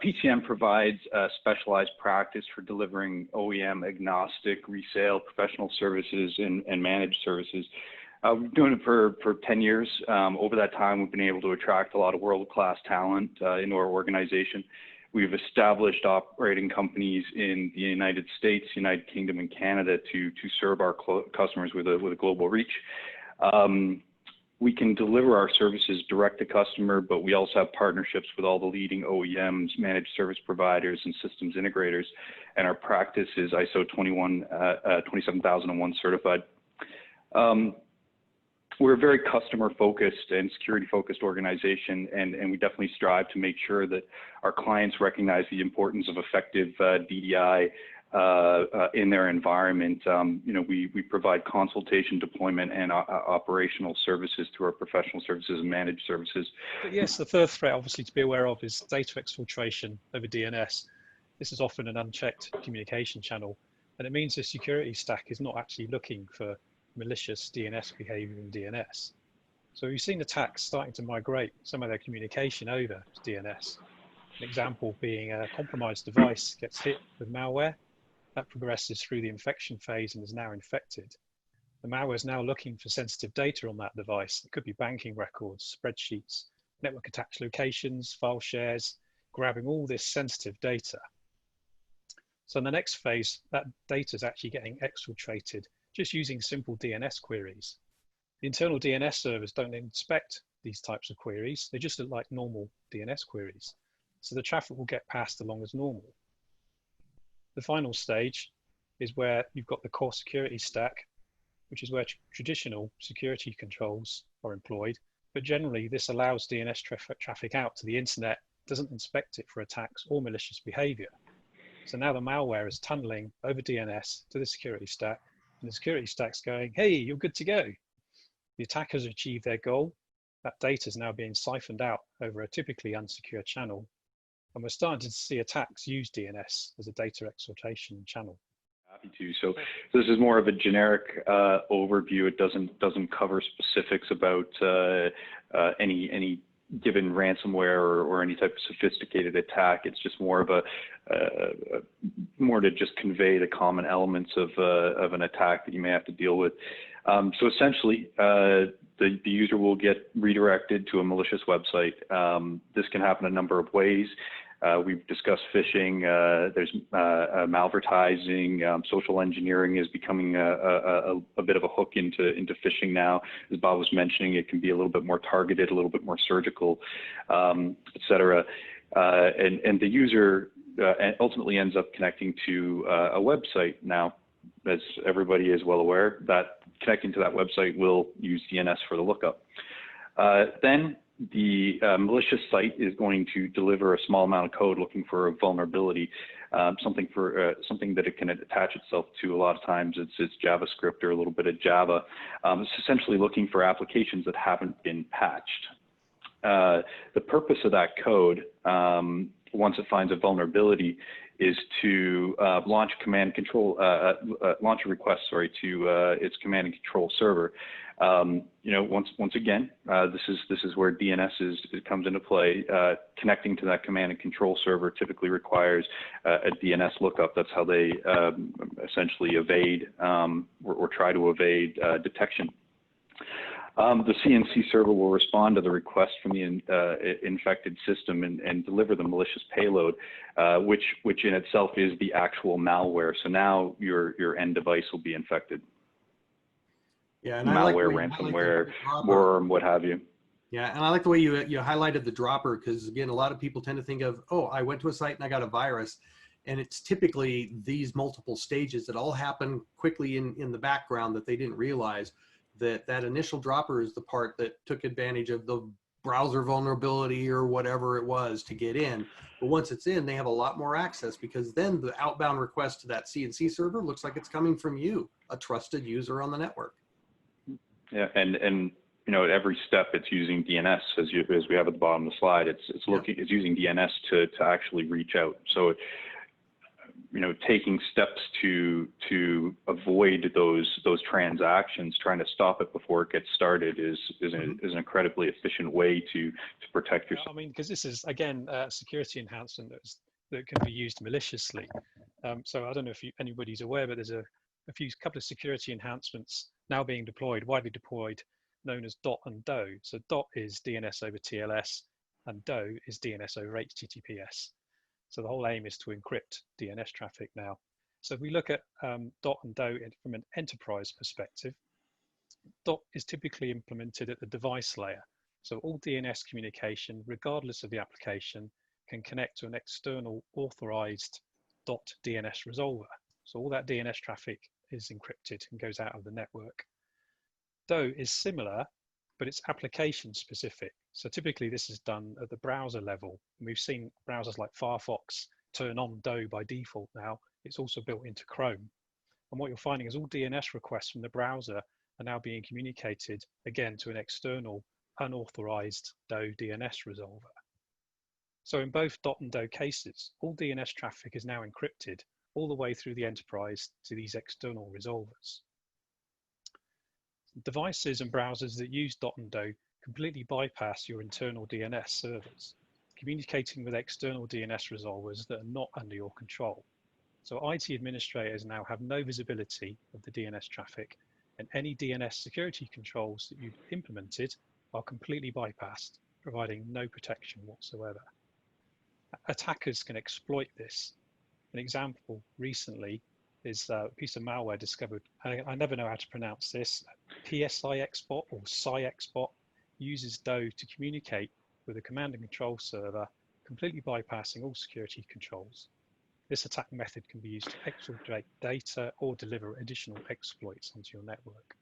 PCN provides a specialized practice for delivering OEM agnostic resale, professional services, and managed services. We've been doing it for 10 years. Over that time, we've been able to attract a lot of world-class talent into our organization. We've established operating companies in the United States, United Kingdom, and Canada to serve our customers with a global reach. We can deliver our services direct to customer, but we also have partnerships with all the leading OEMs, managed service providers, and systems integrators. And our practice is ISO 27001 certified. We're a very customer-focused and security-focused organization, and we definitely strive to make sure that our clients recognize the importance of effective DDI in their environment. We provide consultation, deployment, and operational services through our professional services and managed services. But yes, the third threat, obviously, to be aware of is data exfiltration over DNS. This is often an unchecked communication channel, and it means the security stack is not actually looking for malicious DNS behavior in DNS. So we've seen attacks starting to migrate some of their communication over to DNS. An example being a compromised device gets hit with malware, that progresses through the infection phase and is now infected. The malware is now looking for sensitive data on that device. It could be banking records, spreadsheets, network attached locations, file shares, grabbing all this sensitive data. So in the next phase, that data is actually getting exfiltrated just using simple DNS queries. The internal DNS servers don't inspect these types of queries. They just look like normal DNS queries. So the traffic will get passed along as normal. The final stage is where you've got the core security stack, which is where traditional security controls are employed. But generally, this allows DNS traffic out to the internet, doesn't inspect it for attacks or malicious behavior. So now the malware is tunneling over DNS to the security stack, and the security stack's going, hey, you're good to go. The attackers achieve their goal. That data is now being siphoned out over a typically unsecure channel. And we're starting to see attacks use DNS as a data exfiltration channel. Happy to. So this is more of a generic overview. It doesn't cover specifics about any given ransomware or any type of sophisticated attack. It's just more of more to just convey the common elements of an attack that you may have to deal with. So essentially, the user will get redirected to a malicious website. This can happen a number of ways. We've discussed phishing. There's malvertising. Social engineering is becoming a bit of a hook into phishing now. As Bob was mentioning, it can be a little bit more targeted, a little bit more surgical, et cetera. And the user ultimately ends up connecting to a website. Now, as everybody is well aware, that connecting to that website will use DNS for the lookup. Then the malicious site is going to deliver a small amount of code looking for a vulnerability, something that it can attach itself to. A lot of times it's JavaScript or a little bit of Java. It's essentially looking for applications that haven't been patched. The purpose of that code, once it finds a vulnerability, is to launch command control, launch a request, sorry, to its command and control server. Once again, this is where DNS comes into play. Connecting to that command and control server typically requires a DNS lookup. That's how they essentially evade or try to evade detection. The CNC server will respond to the request from the infected system and deliver the malicious payload, which in itself is the actual malware. So now your end device will be infected. Yeah, and malware, ransomware, worm, what have you. Yeah, and I like the way you highlighted the dropper, because again, a lot of people tend to think of, oh, I went to a site and I got a virus, and it's typically these multiple stages that all happen quickly in the background that they didn't realize. That initial dropper is the part that took advantage of the browser vulnerability or whatever it was to get in. But once it's in, they have a lot more access, because then the outbound request to that CNC server looks like it's coming from you, a trusted user on the network. Yeah, and at every step it's using DNS, as we have at the bottom of the slide. It's using DNS to actually reach out. So taking steps to avoid those transactions, trying to stop it before it gets started is an incredibly efficient way to protect yourself. I mean, because this is again a security enhancement that can be used maliciously. So I don't know if anybody's aware, but there's a couple of security enhancements now being deployed, widely deployed, known as DOT and DOE. So DOT is DNS over TLS, and DOE is DNS over HTTPS. So the whole aim is to encrypt DNS traffic now. So if we look at DOT and DOE from an enterprise perspective, DOT is typically implemented at the device layer. So all DNS communication, regardless of the application, can connect to an external authorized DOT DNS resolver. So all that DNS traffic is encrypted and goes out of the network. DOE is similar, but it's application specific. So typically this is done at the browser level. And we've seen browsers like Firefox turn on DOE by default now. It's also built into Chrome. And what you're finding is all DNS requests from the browser are now being communicated again to an external unauthorized DOE DNS resolver. So in both DOT and DOE cases, all DNS traffic is now encrypted all the way through the enterprise to these external resolvers. Devices and browsers that use DOT and DOE completely bypass your internal DNS servers, communicating with external DNS resolvers that are not under your control. So IT administrators now have no visibility of the DNS traffic, and any DNS security controls that you've implemented are completely bypassed, providing no protection whatsoever. Attackers can exploit this. An example recently is a piece of malware discovered. I never know how to pronounce this. PSIXbot or SIXbot uses DOE to communicate with a command and control server, completely bypassing all security controls. This attack method can be used to exfiltrate data or deliver additional exploits onto your network.